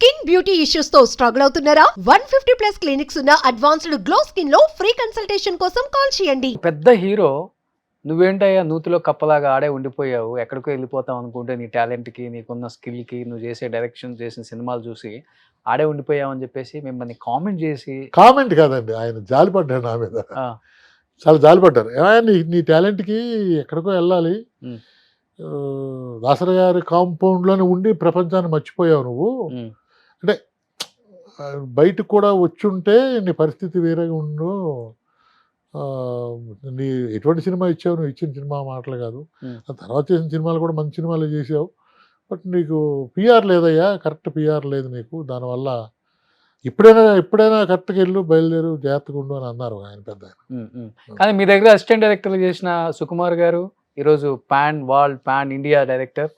Skin beauty issues తో struggle అవుతున్నారా? 150+ clinics ఉన్న అడ్వాన్స్డ్ గ్లో స్కిన్ లో ఫ్రీ కన్సల్టేషన్ కోసం కాల్ చేయండి. పెద్ద హీరో నువ్వేంటయ్యా నూతిలో కప్పలాగా ఆడే ఉండిపోయావు, ఎక్కడికో వెళ్ళిపోతావు అనుకుంటే నీ టాలెంట్కి, నీకున్న స్కిల్కి, నువ్వు చేసే డైరెక్షన్ చేసిన సినిమాలు చూసి ఆడే ఉండిపోయావు అని చెప్పేసి మిమ్మల్ని కామెంట్ చేసి కామెంట్ కాదండి, ఆయన జాలిపడ్డాడు నా మీద. ఆ, చాలా జాలిపడ్డారు. ఏమైనా నీ టాలెంట్కి ఎక్కడికో వెళ్ళాలి, ఉమ్, దాసరి గారి కాంపౌండ్లోనే ఉండి ప్రపంచాన్ని మర్చిపోయావు నువ్వు. ఉమ్, అంటే బయటకు కూడా వచ్చుంటే నీ పరిస్థితి వేరేగా ఉండు. ఆ, నీ ఎటువంటి సినిమా ఇచ్చావు, నువ్వు ఇచ్చిన సినిమా మాటలు కాదు, ఆ తర్వాత చేసిన సినిమాలు కూడా మంచి సినిమాలు చేసావు, బట్ నీకు పిఆర్ లేదయ్యా, కరెక్ట్ పిఆర్ లేదు నీకు, దానివల్ల ఎప్పుడైనా కరెక్ట్గా వెళ్ళు, బయలుదేరు, జాగ్రత్తగా ఉండు అని అన్నారు ఆయన పెద్ద ఆయన. ఉమ్, ఉమ్. కానీ మీ దగ్గర అసిస్టెంట్ డైరెక్టర్లు చేసిన సుకుమార్ గారు ఈరోజు pan India director,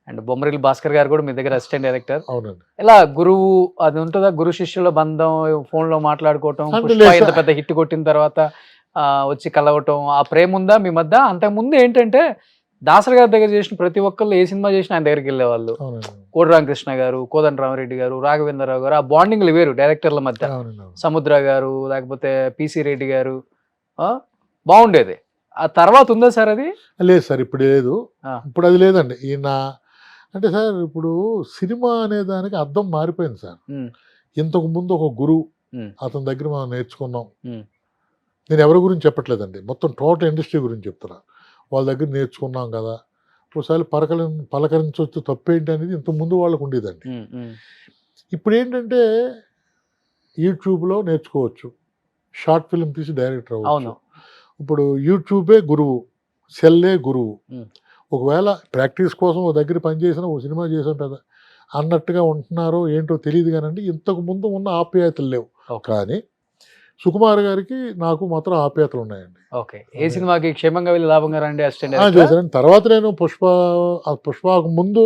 and Bommarillu Bhaskar గారు కూడా మీ దగ్గర అసిస్టెంట్ డైరెక్టర్. అవునండి. ఇలా గురువు అది ఉంటుందా, గురు శిష్యుల బంధం, ఫోన్ లో మాట్లాడుకోవటం, అంటే పుష్ప లేదు ఇంత సార్. పెద్ద హిట్ కొట్టిన తర్వాత వచ్చి కలవటం, ఆ ప్రేమ ఉందా మీ మధ్య? అంతకు ముందు ఏంటంటే దాసరి గారి దగ్గర చేసిన ప్రతి ఒక్కళ్ళు ఏ సినిమా చేసినా ఆయన దగ్గరికి వెళ్ళేవాళ్ళు. అవునండి. కోడి రామకృష్ణ గారు, కోదండ రామరెడ్డి గారు, రాఘవేంద్రరావు గారు, ఆ బాండింగ్లు వేరు డైరెక్టర్ల మధ్య. అవునండి. అవును. సముద్ర గారు, లేకపోతే పిసి రెడ్డి గారు, బాగుండేది. ఆ తర్వాత ఉందా సార్ అది? లేదు సార్, ఇప్పుడు లేదు. ఆ. ఇప్పుడు అది లేదండి. ఈయన అంటే సార్, ఇప్పుడు సినిమా అనే దానికి అర్థం మారిపోయింది సార్. ఉమ్, ఇంతకు ముందు ఒక గురువు, ఉమ్, అతని దగ్గర మనం నేర్చుకున్నాం. ఉమ్, నేను ఎవరి గురించి చెప్పట్లేదండి, మొత్తం టోటల్ ఇండస్ట్రీ గురించి చెప్తున్నా. వాళ్ళ దగ్గర నేర్చుకున్నాం కదా, ఒకసారి పలకరించవచ్చు, తప్పేంటి అనేది ఇంతకు ముందు వాళ్ళకు ఉండేదండి. ఉమ్, ఉమ్, ఇప్పుడు ఏంటంటే యూట్యూబ్లో నేర్చుకోవచ్చు, షార్ట్ ఫిల్మ్ తీసి డైరెక్టర్ అవును. అవ్వచ్చు. ఇప్పుడు యూట్యూబే గురువు, సెల్లే గురువు. ఉమ్. ఒకవేళ ప్రాక్టీస్ కోసం ఒక దగ్గర పనిచేసిన ఒక సినిమా చేసాం పెద్ద అన్నట్టుగా ఉంటున్నారో ఏంటో తెలియదు కానండి, ఇంతకు ముందు ఉన్న ఆప్యాయతలు లేవు. ఓకే. కానీ సుకుమార్ గారికి నాకు మాత్రం ఆప్యాయతలు ఉన్నాయండి. ఓకే. ఏ సినిమాకి క్షేమంగా వెళ్ళి లాభంగా రండి అసిస్టెంట్ డైరెక్టర్? చేశాను. తర్వాత నేను పుష్పకు ముందు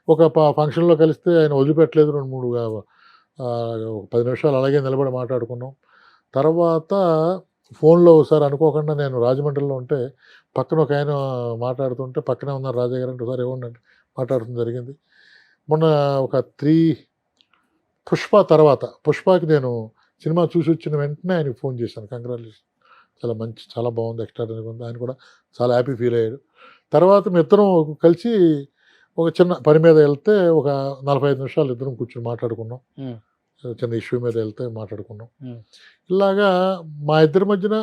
ఒక ఫంక్షన్లో కలిస్తే ఆయన వదిలిపెట్టలేదు. 2-3 ఒక 10 నిమిషాలు అలాగే నిలబడి మాట్లాడుకున్నాం. తర్వాత ఫోన్లో ఒకసారి అనుకోకుండా నేను రాజమండ్రిలో ఉంటే పక్కన ఒక ఆయన మాట్లాడుతుంటే, పక్కనే ఉన్నారు రాజా గారు అంటే ఒకసారి ఇవ్వండి అంటే మాట్లాడటం జరిగింది. మొన్న ఒక పుష్ప పుష్పకి నేను సినిమా చూసి వచ్చిన వెంటనే ఆయనకి ఫోన్ చేశాను, కంగ్రాచులేషన్, చాలా బాగుంది, ఎక్స్ట్రాడనరీ ఉంది. ఆయన కూడా చాలా హ్యాపీ ఫీల్ అయ్యాడు. తర్వాత మీ ఇద్దరం కలిసి ఒక చిన్న పని మీద వెళ్తే ఒక 45 నిమిషాలు ఇద్దరం కూర్చొని మాట్లాడుకున్నాం. ఉమ్, చిన్న ఇష్యూ మీద వెళ్తే మాట్లాడుకున్నాం. ఉమ్, ఇలాగా మా ఇద్దరి మధ్యన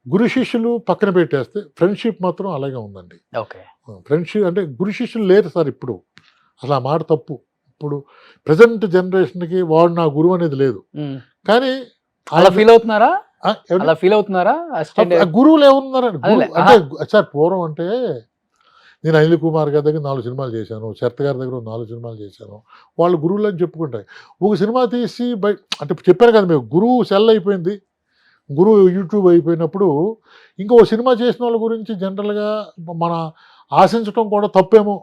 గురు శిష్యులు పక్కన పెట్టేస్తే ఫ్రెండ్షిప్ మాత్రం అలాగే ఉందండి. ఓకే. ఫ్రెండ్షిప్ అంటే గురు శిష్యులు లేరు సార్ ఇప్పుడు, అసలు ఆ మాట తప్పు. ఇప్పుడు ప్రజెంట్ జనరేషన్కి వాడు నా గురువు అనేది లేదు. ఉమ్. కానీ అలా ఫీల్ అవుతున్నారా? ఎవరు- అలా ఫీల్ అవుతున్నారా అసిస్టెంట్ ఆ గురువులు ఏమన్నారండి? అదేలే, అంటే సార్ పూర్వం అంటే నేను అనిల్ కుమార్ గారి దగ్గర 4 సినిమాలు చేశాను, శరత్ గారి దగ్గర 4 సినిమాలు చేశాను, వాళ్ళు గురువులు అని చెప్పుకుంటాయి. ఒక సినిమా తీసి అంటే చెప్పాను కదా మీకు, గురువు సెల్ అయిపోయింది, గురువు యూట్యూబ్ అయిపోయినప్పుడు ఇంకో సినిమా చేసిన వాళ్ళ గురించి జనరల్గా మన ఆశించడం కూడా తప్పేమో.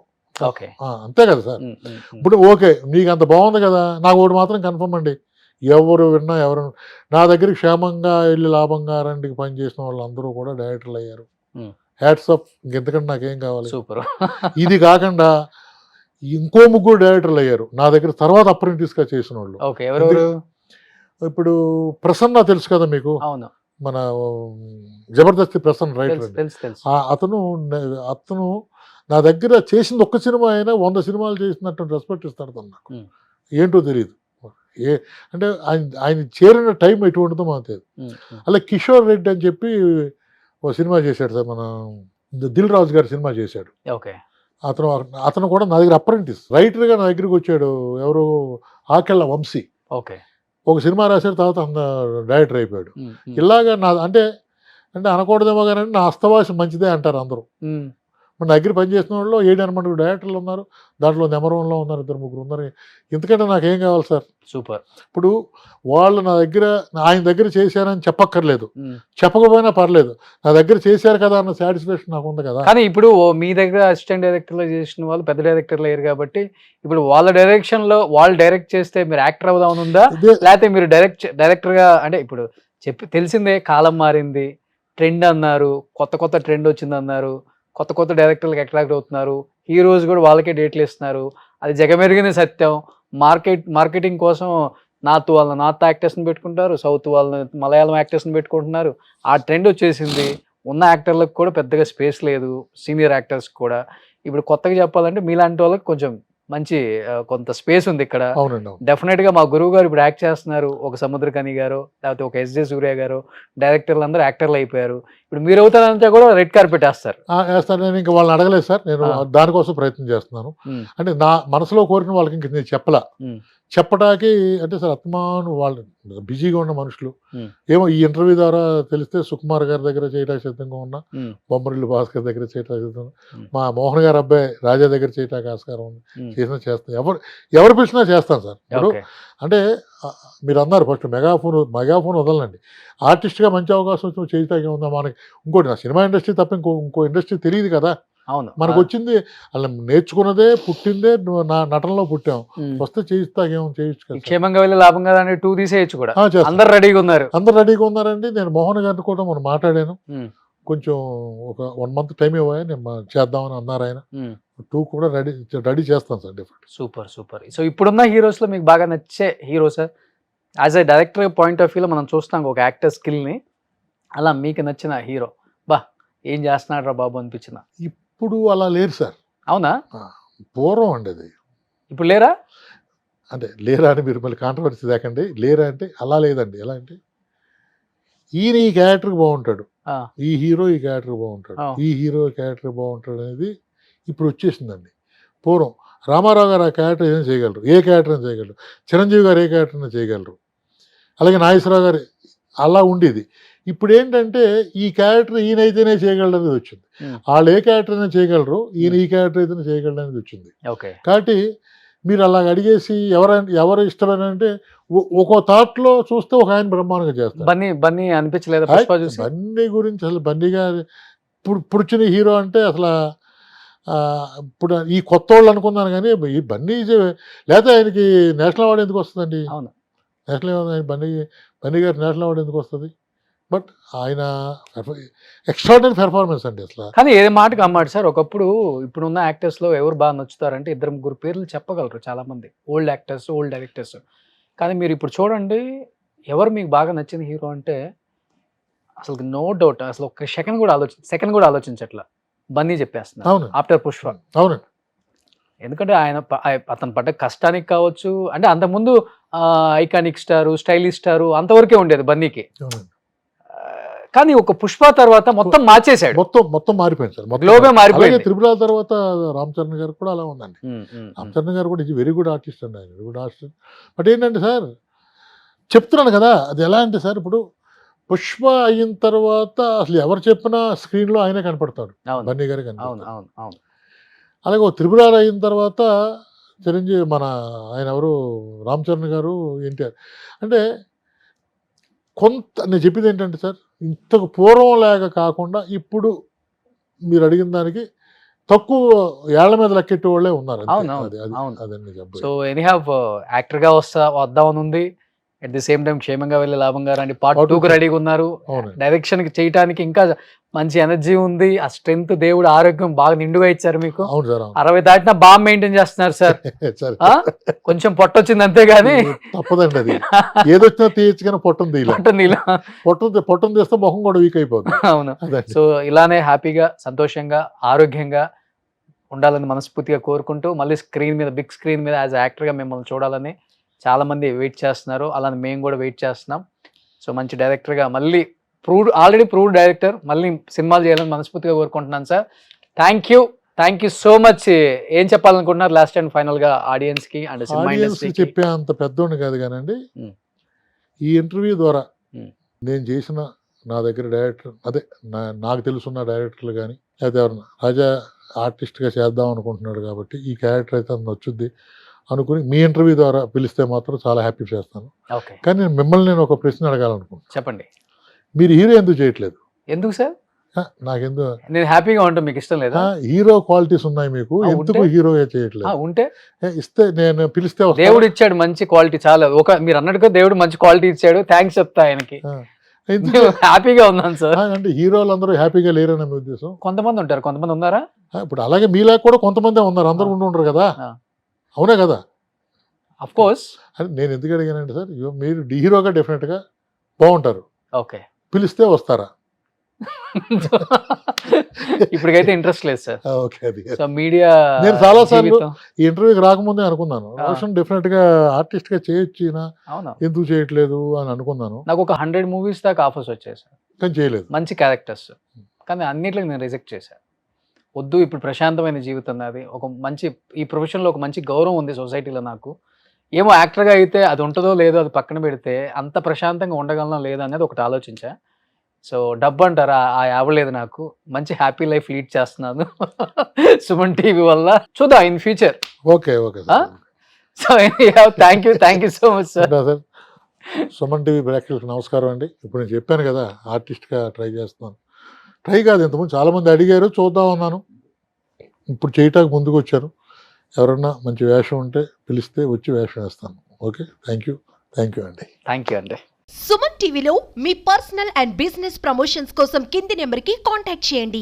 ఓకే. అంతే కదా సార్. ఉమ్, ఉమ్, ఉమ్. ఇప్పుడు ఓకే, నీకు అంత బాగుంది కదా, నాకు ఒకటి మాత్రం కన్ఫర్మ్ అండి, ఎవరు విన్నా నా దగ్గరికి క్షేమంగా వెళ్ళి లాభంగా రండికి పనిచేసిన వాళ్ళు అందరూ కూడా డైరెక్టర్లు అయ్యారు. ఉమ్. హ్యాట్స్ ఆఫ్, ఇంకెంతకంటే నాకేం కావాలి. సూపర్. ఇది కాకుండా ఇంకో 3 డైరెక్టర్లు అయ్యారు నా దగ్గర తర్వాత అప్రెంటిస్గా చేసిన వాళ్ళు. ఓకే. ఎవరెవరు? ఇప్పుడు ప్రసన్న తెలుసు కదా మీకు, అవును, మన జబర్దస్తి ప్రసన్న రైటర్ తెలుసు అండి. తెలుసు తెలుసు. అతను నా దగ్గర చేసింది ఒక్క సినిమా అయినా 100 సినిమాలు చేసినట్టు రెస్పెక్ట్ ఇస్తాడు తను నాకు. ఉమ్. ఏంటో తెలియదు, అంటే ఆయన చేరిన టైం ఎటువంటిదో మాకు తెలియదు. ఉమ్, ఉమ్. అలా కిషోర్ రెడ్డి అని చెప్పి ఒక సినిమా చేశాడు సార్, మన దిల్ రాజు గారి సినిమా చేశాడు. ఓకే. అతను కూడా నా దగ్గర అప్రెంటిస్ రైటర్గా నా దగ్గరికి వచ్చాడు. ఎవరు? ఆకెళ్ళ వంశీ. ఓకే. ఒక సినిమా రాశాడు, తర్వాత డైరెక్టర్ అయిపోయాడు. ఉమ్, ఉమ్. ఇలాగా అంటే అనకూడదేమో కానీ నా అస్తవాసి మంచిదే అంటారు అందరూ. ఉమ్. మన దగ్గర పనిచేసిన వాళ్ళు 7-8 డైరెక్టర్లు ఉన్నారు, దాంట్లో నెంబర్ 1లో ఉన్నారు, 2-3 ఉన్నారు. ఇంతకంటే నాకేం కావాలి సార్? సూపర్. ఇప్పుడు వాళ్ళు ఆయన దగ్గర చేశారని చెప్పక్కర్లేదు, ఉమ్. చెప్పకపోయినా పర్లేదు, నా దగ్గర చేశారు కదా అన్న సాటిస్ఫాక్షన్ నాకు ఉంది కదా. కానీ ఇప్పుడు మీ దగ్గర అసిస్టెంట్ డైరెక్టర్లు చేసిన వాళ్ళు పెద్ద డైరెక్టర్లు అయ్యారు కాబట్టి ఇప్పుడు వాళ్ళ డైరెక్షన్ లో వాళ్ళు డైరెక్ట్ చేస్తే మీరు యాక్టర్ అవుదామని ఉందా, ఇదే లేకపోతే మీరు డైరెక్టర్ గా? అంటే ఇప్పుడు తెలిసిందే, కాలం మారింది, ట్రెండ్ అన్నారు, కొత్త ట్రెండ్ వచ్చింది అన్నారు, కొత్త డైరెక్టర్లకు అట్రాక్ట్ అవుతున్నారు, హీరోస్ కూడా వాళ్ళకే డేట్లు ఇస్తున్నారు, అది జగమెరిగిన సత్యం. మార్కెటింగ్ కోసం నార్త్ వాళ్ళ నార్త్ యాక్టర్స్ని పెట్టుకుంటారు, సౌత్ వాళ్ళని మలయాళం యాక్టర్స్ని పెట్టుకుంటున్నారు. ఆ ట్రెండ్ వచ్చేసింది. ఉన్న యాక్టర్లకు కూడా పెద్దగా స్పేస్ లేదు, సీనియర్ యాక్టర్స్ కూడా. ఇప్పుడు కొత్తగా చెప్పాలంటే మీలాంటి వాళ్ళకి కొంచెం మంచి కొంత స్పేస్ ఉంది ఇక్కడ. అవునండి, అవును. డెఫినెట్ గా మా గురువు గారు ఇప్పుడు యాక్ట్ చేస్తున్నారు. ఒక సముద్రకని గారు, లేకపోతే ఒక ఎస్జే సూర్య గారు, డైరెక్టర్లు అందరూ యాక్టర్లు అయిపోయారు. ఇప్పుడు మీరు అవుతారంటే కూడా రెడ్ కార్పెట్ వేస్తారు. వేస్తాను. నేను ఇంకా వాళ్ళని అడగలేదు సార్, నేను దానికోసం ప్రయత్నం చేస్తున్నాను. అంటే నా మనసులో కోరిన వాళ్ళకి ఇంక నేను చెప్పలా. చెప్పడానికి అంటే సార్ అత్మాను వాళ్ళు బిజీగా ఉన్న మనుషులు. ఏమో ఈ ఇంటర్వ్యూ ద్వారా తెలిస్తే సుకుమార్ గారి దగ్గర చేయడానికి సిద్ధంగా ఉన్నా, బొమ్మరిల్లు భాస్కర్ దగ్గర చేయడానికి సిద్ధంగా, మా మోహన్ గారి అబ్బాయి రాజా దగ్గర చేయడానికి ఆస్కారం ఉంది. చేస్తాను, ఎవరు పిలిచినా చేస్తాను సార్. ఇప్పుడు అంటే మీరు అన్నారు ఫస్ట్ మెగాఫోన్ వదలండి. ఆర్టిస్ట్గా మంచి అవకాశం వచ్చి చేయటానికి ఉందా మనకి? ఇంకోటి నా సినిమా ఇండస్ట్రీ తప్ప ఇంకో ఇండస్ట్రీ తెలియదు కదా. అవును, మనకు వచ్చింది అలా నేర్చుకున్నదే, పుట్టిందే నా నటనలో పుట్టాం. వస్తే చేయిస్తాకేమో చేయొచ్చు కదా. క్షేమంగా వెళ్ళి లాభం కదా అని 2 తీసేయచ్చు కూడా. అందరు రెడీగా ఉన్నారండి. నేను మోహన్ గారితో కూడా మనం మాట్లాడాను. కొంచెం ఒక 1 month టైం ఇవ్వాలి, నేను చేద్దామని అన్నారు ఆయన. 2 కూడా రెడీ చేస్తాను సార్. సూపర్. సో ఇప్పుడున్న హీరోస్ లో మీకు బాగా నచ్చే hero sir, as a director point of వ్యూలో మనం చూస్తాం ఒక యాక్టర్ స్కిల్ని. అలా మీకు నచ్చిన హీరో, బా ఏం చేస్తున్నాడు రా బాబు అనిపించిన? ఇప్పుడు అలా లేరు సార్. అవునా? పూర్వం అండి అది. ఇప్పుడు లేరా? అంటే లేరా అని మీరు మళ్ళీ కాంట్రవర్సీ దాకండి. లేరా అంటే అలా లేదండి. ఎలా అంటే ఈయన ఈ క్యారెక్టర్కి బాగుంటాడు, ఈ హీరో ఈ క్యారెక్టర్ బాగుంటాడు, ఈ హీరో క్యారెక్టర్ బాగుంటాడు అనేది ఇప్పుడు వచ్చేసిందండి. పూర్వం రామారావు గారు ఆ క్యారెక్టర్ ఏదైనా చేయగలరు, ఏ క్యారెక్టర్ అయినా చేయగలరు. చిరంజీవి గారు ఏ క్యారెక్టర్ అయినా చేయగలరు. అలాగే నాగేశ్వరరావు గారు అలా ఉండేది. ఇప్పుడు ఏంటంటే ఈ క్యారెక్టర్ ఈయనైతేనే చేయగలరు అనేది వచ్చింది. వాళ్ళు ఏ క్యారెక్టర్ అయినా చేయగలరు, ఈయన ఈ క్యారెక్టర్ అయితేనే చేయగలరు అనేది వచ్చింది. కాబట్టి మీరు అలాగ అడిగేసి ఎవరు ఇష్టమైన అంటే ఒక్కో థాట్లో చూస్తే ఒక ఆయన బ్రహ్మాండంగా చేస్తారు. బన్నీ అనిపించలేదు? బన్నీ గురించి అసలు బన్నీ గారు ఇప్పుడు వచ్చిన హీరో అంటే అసలు ఇప్పుడు ఈ కొత్త వాళ్ళు అనుకున్నాను, కానీ ఈ బన్నీ లేకపోతే ఆయనకి నేషనల్ అవార్డు ఎందుకు వస్తుందండి? నేషనల్ అవార్డు బన్నీ గారు నేషనల్ అవార్డు ఎందుకు వస్తుంది? బట్ ఆయన ఎక్స్ట్రాడినరీ పెర్ఫార్మెన్స్ అండి అసలు. కానీ ఏ మాటకు అమ్మాట సార్, ఒకప్పుడు ఇప్పుడున్న యాక్టర్స్లో ఎవరు బాగా నచ్చుతారంటే 2-3 పేర్లు చెప్పగలరు చాలామంది, ఓల్డ్ యాక్టర్స్, ఓల్డ్ డైరెక్టర్స్. కానీ మీరు ఇప్పుడు చూడండి, ఎవరు మీకు బాగా నచ్చిన హీరో అంటే అసలు నో డౌట్, అసలు ఒక సెకండ్ కూడా ఆలోచించట్లా, బన్నీ చెప్పేస్తున్నారు ఆఫ్టర్ పుష్ప. అవునండి. ఎందుకంటే అతను పడ్డ కష్టానికి కావచ్చు, అంటే అంతకుముందు ఐకానిక్ స్టారు, స్టైలిష్ స్టారు అంతవరకే ఉండేది బన్నీకి. కానీ ఒక పుష్ప తర్వాత మొత్తం మార్చేశాడు, మొత్తం మారిపోయింది సార్. గ్లోబే మారిపోయింది. త్రిపుల తర్వాత రామ్ చరణ్ గారు కూడా అలా ఉందండి. రామ్ చరణ్ గారు కూడా వెరీ గుడ్ ఆర్టిస్ట్ అండి, ఆయన వెరీ గుడ్ ఆర్టిస్ట్. బట్ ఏంటంటే సార్ చెప్తున్నాను కదా, అది ఎలా అంటే సార్, ఇప్పుడు పుష్ప అయిన తర్వాత అసలు ఎవరు చెప్పినా స్క్రీన్లో ఆయనే కనపడతాడు, బన్నీ గారే కనపడతాడు. అలాగే ఒక త్రిపురాలు అయిన తర్వాత చిరంజీవి ఆయన ఎవరు రామ్ చరణ్ గారు ఎన్టీఆర్. అంటే నేను చెప్పింది ఏంటంటే సార్, ఇంతకు పూర్వం లాగా కాకుండా ఇప్పుడు మీరు అడిగిన దానికి తక్కువ ఏళ్ల మీద లెక్కెట్టే వాళ్ళే ఉన్నారు. అదండి. సో ఎనీహావ్ యాక్టర్ గా వద్దామని ఉంది. అట్ ది సేమ్ టైం క్షేమంగా వెళ్ళి లాభంగా రండి పార్ట్ 2కి రెడీగా ఉన్నారు. డైరెక్షన్ కి చేయడానికి ఇంకా మంచి ఎనర్జీ ఉంది. ఆ స్ట్రెంత్, దేవుడు ఆరోగ్యం బాగా నిండుగా ఇచ్చారు మీకు. 60 దాటినా బాగా మెయింటైన్ చేస్తున్నారు సార్. కొంచెం పొట్టొచ్చింది అంతేగాని తప్పదండి, అది ఏదొచ్చినా తీయచ్చు కానీ పొట్టం తీస్తే మొహం కూడా వీక్ అయిపోతుంది. అవును. సో ఇలానే హ్యాపీగా, సంతోషంగా, ఆరోగ్యంగా ఉండాలని మనస్ఫూర్తిగా కోరుకుంటూ, మళ్ళీ బిగ్ స్క్రీన్ మీద యాజ్ యాక్టర్ గా మిమ్మల్ని చూడాలని చాలా మంది వెయిట్ చేస్తున్నారు. అలానే మేము కూడా వెయిట్ చేస్తున్నాం. సో మంచి డైరెక్టర్ గా మళ్ళీ ఆల్రెడీ ప్రూవ్డ్ డైరెక్టర్, మళ్ళీ సినిమాలు చేయాలని మనస్ఫూర్తిగా కోరుకుంటున్నాను sir. Thank you so much. ఏం చెప్పాలనుకుంటున్నారు లాస్ట్ అండ్ ఫైనల్ గా ఆడియన్స్ కి అండ్ సినిమా ఇండస్ట్రీకి? చెప్పే అంత పెద్దోడిని కాదు కానండి, ఈ ఇంటర్వ్యూ ద్వారా నేను చేసిన నా దగ్గర డైరెక్టర్, అదే నాకు తెలుసున్న డైరెక్టర్లు కానీ, అయితే ఎవరన్నా రాజా ఆర్టిస్ట్గా చేద్దాం అనుకుంటున్నాడు కాబట్టి ఈ క్యారెక్టర్ అయితే అది నచ్చుద్ది అనుకుని మీ ఇంటర్వ్యూ ద్వారా పిలిస్తే మాత్రం చాలా హ్యాపీ చేస్తాను. కానీ మిమ్మల్ని ఒక ప్రశ్న అడగాలనుకుంటున్నాను. చెప్పండి. మీరు హీరో ఎందుకు చేయట్లేదు? ఎందుకు సార్? నాకెందుకు, నేను హ్యాపీగా ఉంటాను, మీకు ఇష్టం లేదా? హీరో క్వాలిటీస్ ఉన్నాయి మీకు, ఎందుకు హీరో చేయట్లేదు? ఉంటే ఇస్తే నేను పిలిస్తే దేవుడు ఇచ్చాడు మంచి క్వాలిటీ, చాలా మీరు అన్నట్టుగా దేవుడు మంచి క్వాలిటీ ఇచ్చాడు, థ్యాంక్స్ చెప్తా ఆయనకి. హ్యాపీగా ఉన్నాను సార్. అంటే హీరోలు అందరూ హ్యాపీగా లేరని మీ ఉద్దేశం? కొంతమంది ఉంటారు, కొంతమంది ఉన్నారా? ఇప్పుడు అలాగే మీలా కూడా కొంతమంది ఉన్నారు, అందరూ ఉండరు కదా, అవునా కదా? Of course. అని నేను ఎందుకు అడిగానంటే సార్, మీరు డి హీరోగా డెఫినెట్గా బాగుంటారు, ఓకే. పిలిస్తే వస్తారా? ఇప్పటికైతే ఇంట్రెస్ట్ లేదు సార్. ఓకే, అది సో మీడియా నేను చాలాసార్లు ఈ ఇంటర్వ్యూకి రాకముందే అనుకున్నాను, రోషన్ డెఫినెట్గా ఆర్టిస్ట్గా చేయొచ్చు, ఈయన అవును, ఎందుకు చేయట్లేదు అని అనుకున్నాను, నాకు ఒక 100 మూవీస్ దాకా ఆఫర్స్ వచ్చాయి సార్, కానీ చేయలేదు. మంచి క్యారెక్టర్స్, కానీ అన్నిట్లకి నేను రిజెక్ట్ చేశాను. వద్దు, ఇప్పుడు ప్రశాంతమైన జీవితం నాది, ఒక మంచి ఈ ప్రొఫెషన్లో ఒక మంచి గౌరవం ఉంది సొసైటీలో నాకు. ఏమో యాక్టర్గా అయితే అది ఉంటుందో లేదో అది పక్కన పెడితే అంత ప్రశాంతంగా ఉండగలనో లేదో అనేది ఒకటి ఆలోచించా. సో డబ్బు అంటారా, ఆ యావలేదు నాకు. మంచి హ్యాపీ లైఫ్ లీడ్ చేస్తున్నాను సుమన్ టీవీ వల్ల. చూద్దాం in future. Okay okay sir. So thank you so much sir. Sir, Suman TV ప్రేక్షకులకు నమస్కారం అండి. ఇప్పుడు నేను చెప్పాను కదా ఆర్టిస్ట్గా ట్రై చేస్తున్నాను. ట్రై కాదు, ఇంతకుముందు చాలామంది అడిగారు, చూద్దాం అన్నాను, ఇప్పుడు చేయటానికి ముందుకు వచ్చాను. ఎవరన్నా మంచి వేషం ఉంటే పిలిస్తే వచ్చి వేషం వేస్తాను. ఓకే, థ్యాంక్ యూ అండి. థ్యాంక్ యూ అండి. సుమన్ టీవీలో మీ పర్సనల్ అండ్ బిజినెస్ ప్రమోషన్స్ కోసం కింది నెంబర్కి కాంటాక్ట్ చేయండి.